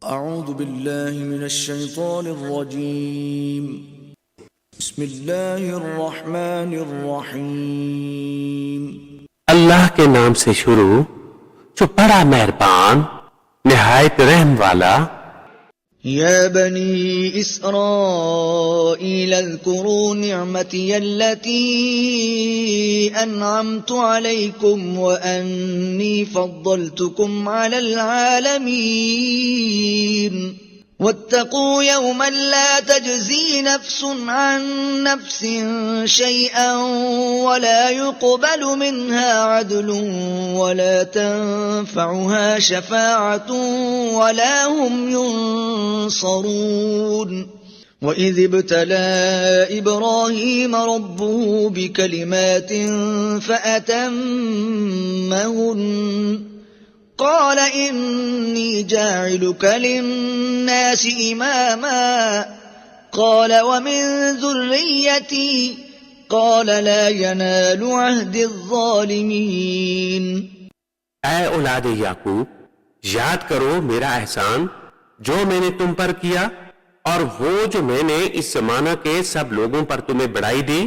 أعوذ بالله من الشيطان الرجيم بسم الله الرحمن الرحيم अल्लाह के नाम से शुरू जो बड़ा मेहरबान निहायत रहम वाला। يا بني إسرائيل اذكروا نعمتي التي أنعمت عليكم وأني فضلتكم على العالمين واتقوا يوما لا تجزي نفس عن نفس شيئا ولا يقبل منها عدل ولا تنفعها شفاعة ولا هم ينصرون وإذ ابتلى إبراهيم ربه بكلمات فأتمهن قال إني جاعلك للناس إماما قال ومن ذريتي قال لا ينال عهد الظالمين ऐ औलाद याकूब, याद करो मेरा एहसान जो मैंने तुम पर किया और वो जो मैंने इस जमाना के सब लोगों पर तुम्हें बढ़ाई दी।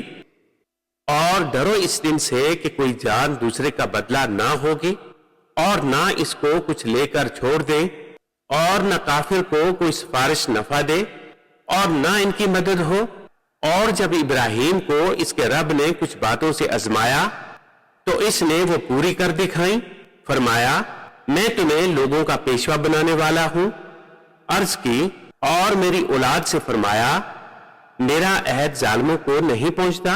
और डरो इस दिन से कि कोई जान दूसरे का बदला ना होगी और ना इसको कुछ लेकर छोड़ दे और न काफिर को कोई सिफारिश नफा दे और ना इनकी मदद हो। और जब इब्राहिम को इसके रब ने कुछ बातों से आजमाया तो इसने वो पूरी कर दिखाई। फरमाया मैं तुम्हें लोगों का पेशवा बनाने वाला हूं। अर्ज की और मेरी औलाद से फरमाया मेरा अहद जालिमों को नहीं पहुंचता।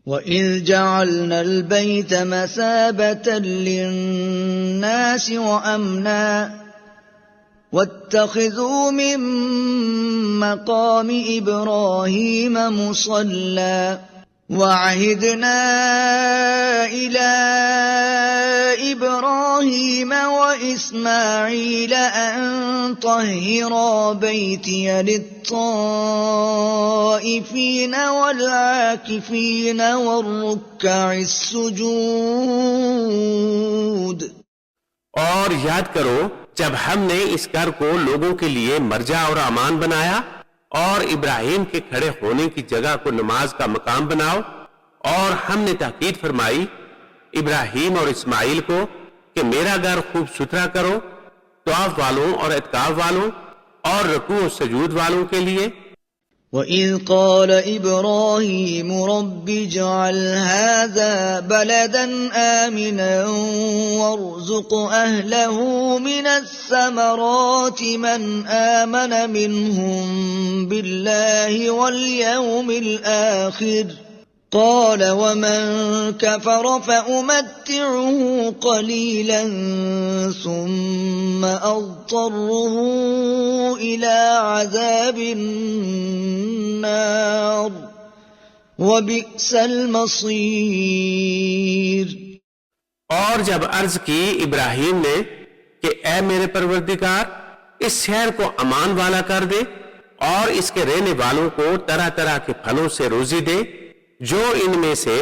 وَإِذْ جَعَلْنَا الْبَيْتَ مَثَابَةً لِلنَّاسِ وَأَمْنًا وَاتَّخِذُوا مِن مَّقَامِ إِبْرَاهِيمَ مُصَلًّى وَعَهِدْنَا إِلَى إِبْرَاهِيمَ وَإِسْمَاعِيلَ أَن طَهِّرَا بَيْتِيَ لِلطَّائِفِينَ وَالْعَاكِفِينَ وَالرُّكَّعِ السُّجُودِ। और याद करो जब हमने इस घर को लोगों के लिए मर्जा और अमान बनाया और इब्राहिम के खड़े होने की जगह को नमाज का मकाम बनाओ। और हमने ताकीद फरमाई इब्राहिम और इस्माइल को कि मेरा घर खूब सुथरा करो तवाफ वालों और इत्काफ वालों और रुकू और सजूद वालों के लिए। وَإِذْ قَالَ إِبْرَاهِيمُ رَبِّ اجْعَلْ هَذَا بَلَدًا آمِنًا وَارْزُقْ أَهْلَهُ مِنَ الثَّمَرَاتِ مَنْ آمَنَ مِنْهُمْ بِاللَّهِ وَالْيَوْمِ الْآخِرِ قَالَ وَمَنْ كَفَرَ فَأُمَتِّعُهُ قَلِيلًا ثُمَّ أَضْطَرُّهُ إِلَى عَذَابِ النَّارِ وَبِئْسَ الْمَصِيرُ। और जब अर्ज की इब्राहिम ने कि ए मेरे परवरदिगार इस शहर को अमान वाला कर दे और इसके रहने वालों को तरह तरह के फलों से रोजी दे जो इनमें से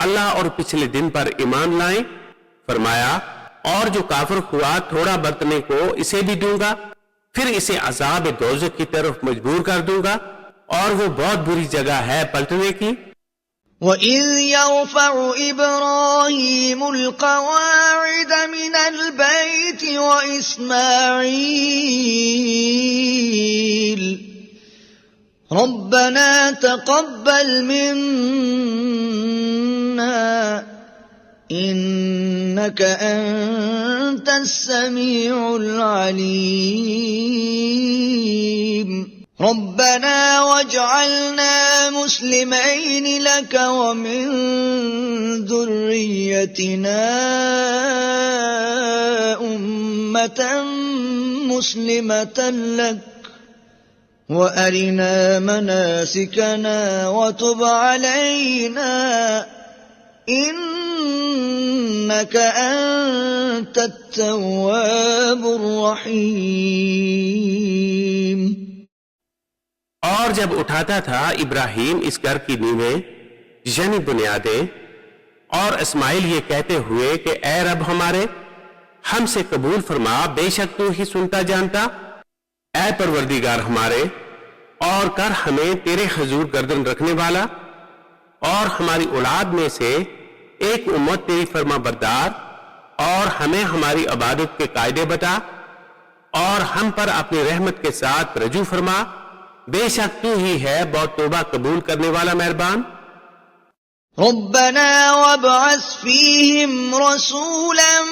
अल्लाह और पिछले दिन पर ईमान लाएं। फरमाया और जो काफिर हुआ थोड़ा बरतने को इसे भी दूंगा फिर इसे अज़ाब दोज़ख की तरफ मजबूर कर दूंगा और वो बहुत बुरी जगह है पलटने की। وَإِذْ يَرْفَعُ إِبْرَاهِيمُ الْقَوَاعِدَ مِنَ الْبَيْتِ وَإِسْمَاعِيلُ رَبَّنَا تَقَبَّلْ مِنَّا إِنَّكَ أَنْتَ السَّمِيعُ الْعَلِيمُ رَبَّنَا وَاجْعَلْنَا مُسْلِمَيْنِ لَكَ وَمِنْ ذُرِّيَّتِنَا أُمَّةً مُسْلِمَةً لَكَ وَأَرِنَا مَنَاسِكَنَا وَتُبْ عَلَيْنَا إِنَّكَ أَنْتَ التَّوَّابُ الرَّحِيمُ। और जब उठाता था इब्राहिम इस घर की नींवें यानी बुनियादें और इस्माइल ये कहते हुए कि ए रब हमारे हमसे कबूल फरमा, बेशक तू ही सुनता जानता। ऐ परवरदिगार हमारे, और कर हमें तेरे हुजूर गर्दन रखने वाला और हमारी औलाद में से एक उम्मत तेरी फरमा बरदार, और हमें हमारी इबादत के कायदे बता और हम पर अपनी रहमत के साथ रजू फरमा, बेशक तू ही है बहुत तौबा कबूल करने वाला मेहरबान। रब्बना वब्अस फीहिम रसूलन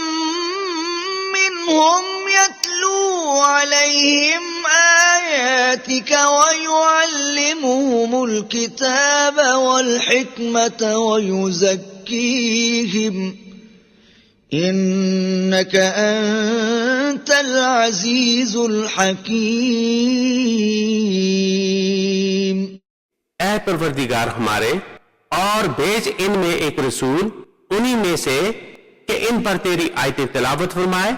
मिनहुम यतलू अलैहिम आयातिक वयुअल्लिमुहुमुल किताब वल हिकमत वयुज़क्कीहिम इन्नक अंतल अज़ीज़ुल हकीम। ऐ परवरदिगार हमारे, और भेज इनमें एक रसूल उन्हीं में से कि इन पर तेरी आयतें तिलावत फरमाए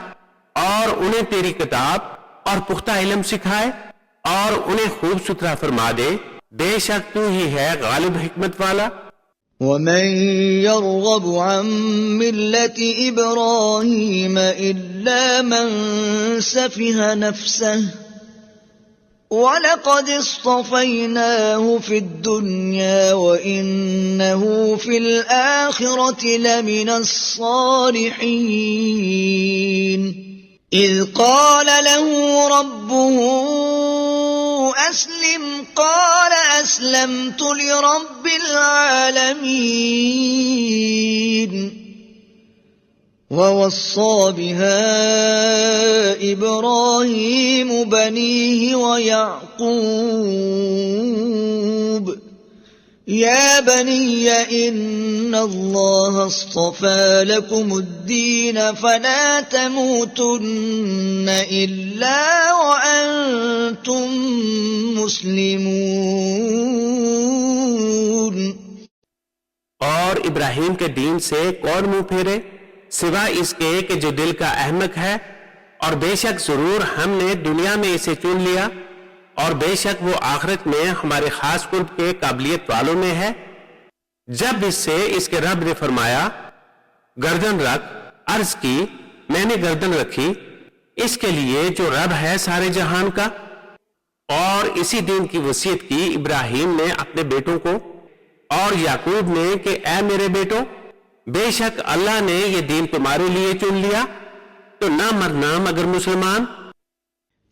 और उन्हें तेरी किताब और पुख्ता इल्म सिखाए और उन्हें खूब सुथरा फरमा दे, बेशक तू ही है गालिब हिकमत वाला। वमन यरगब अन मिल्लति इब्राहीम इल्ला मन सफिह नफ्सह वलक़द इस्तफ़ैनाहु फ़िद्दुन्या वइन्नहु फ़िल आख़िरति लमिनस सालिहीन। इज़ क़ाल लहु रब्बुहु अस्लिम क़ाल अस्लमतु लिरब्बिल आलमीन। ववस्सा बिहा इब्राहीम बनीह वयअक़ूब या बनिय इन्नल्लाह अस्तफ़ा लकुमुद्दीन फला तमूतुन्न इल्ला वअन्तुम मुस्लिमून। और इब्राहिम के दीन से कौन मुंह फेरे सिवा इसके कि जो दिल का अहमक है, और बेशक जरूर हमने दुनिया में इसे चुन लिया और बेशक वो आखिरत में हमारे खास कुर्ब के काबिलियत वालों में है। जब इससे इसके रब ने फरमाया गर्दन रख, अर्ज की मैंने गर्दन रखी, इसके लिए जो रब है सारे जहान का। और इसी दिन की वसीयत की इब्राहिम ने अपने बेटों को और याकूब ने कि ऐ मेरे बेटों, बेशक अल्लाह ने ये दीन तुम्हारे लिए चुन लिया, तो ना मरना मगर मुसलमान।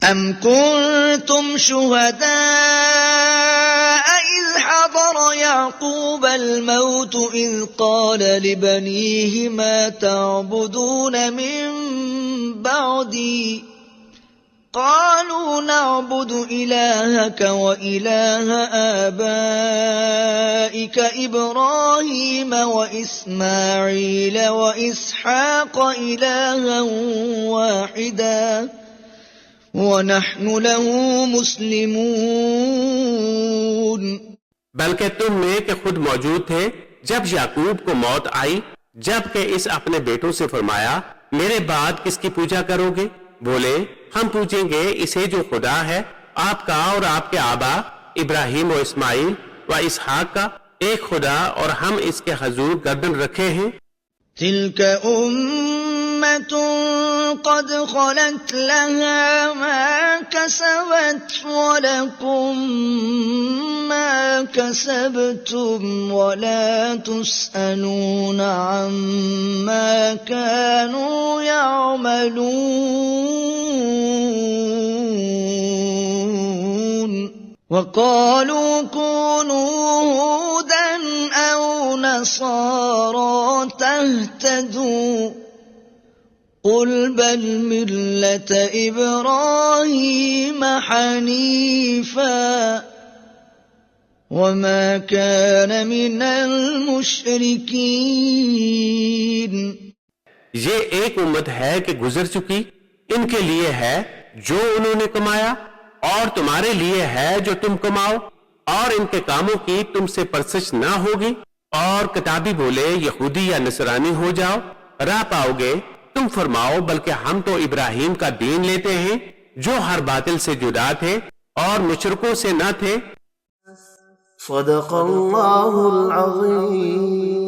अम कुंतुम शुहदाअ इज़ हदर याक़ूब अल-मौत इज़ क़ाल लिबनीहि मा तअबुदून मिन बअदी क़ालू नअबुदु इलाहक व इलाह आबाइक इब्राहीम व इस्माईल व इसहाक़ इलाहन वाहिदा व नहनु लहु मुस्लिमून। बल्कि तुम में के खुद मौजूद थे जब याकूब को मौत आई, जबकि इस अपने बेटों से फरमाया मेरे बाद किसकी पूजा करोगे? बोले हम पूछेंगे इसे जो खुदा है आपका और आपके आबा इब्राहिम और इस्माइल व इसहाक का, एक खुदा, और हम इसके हुजूर गर्दन रखे हैं। तिल्क उम्मतुन क़द ख़लत लहा मा कसबत व लकुम मा कसबतुम व ला तुस्अलून अम्मा कानू यअमलून। वक़ालू कूनू हूदन औ नसारा तहतदू क़ुल बल मिल्लत इब्राहीम हनीफ़ा वमा कान मिनल मुशरिकीन। ये एक उम्मत है कि गुजर चुकी, इनके लिए है जो उन्होंने कमाया और तुम्हारे लिए है जो तुम कमाओ, और इनके कामों की तुमसे परसश ना होगी। और किताबी बोले यहूदी या नसरानी हो जाओ, राह पाओगे। तुम फरमाओ बल्कि हम तो इब्राहिम का दीन लेते हैं जो हर बातिल से जुदा थे और मुशरिकों से न थे। सदक़ल्लाहुल अज़ीम।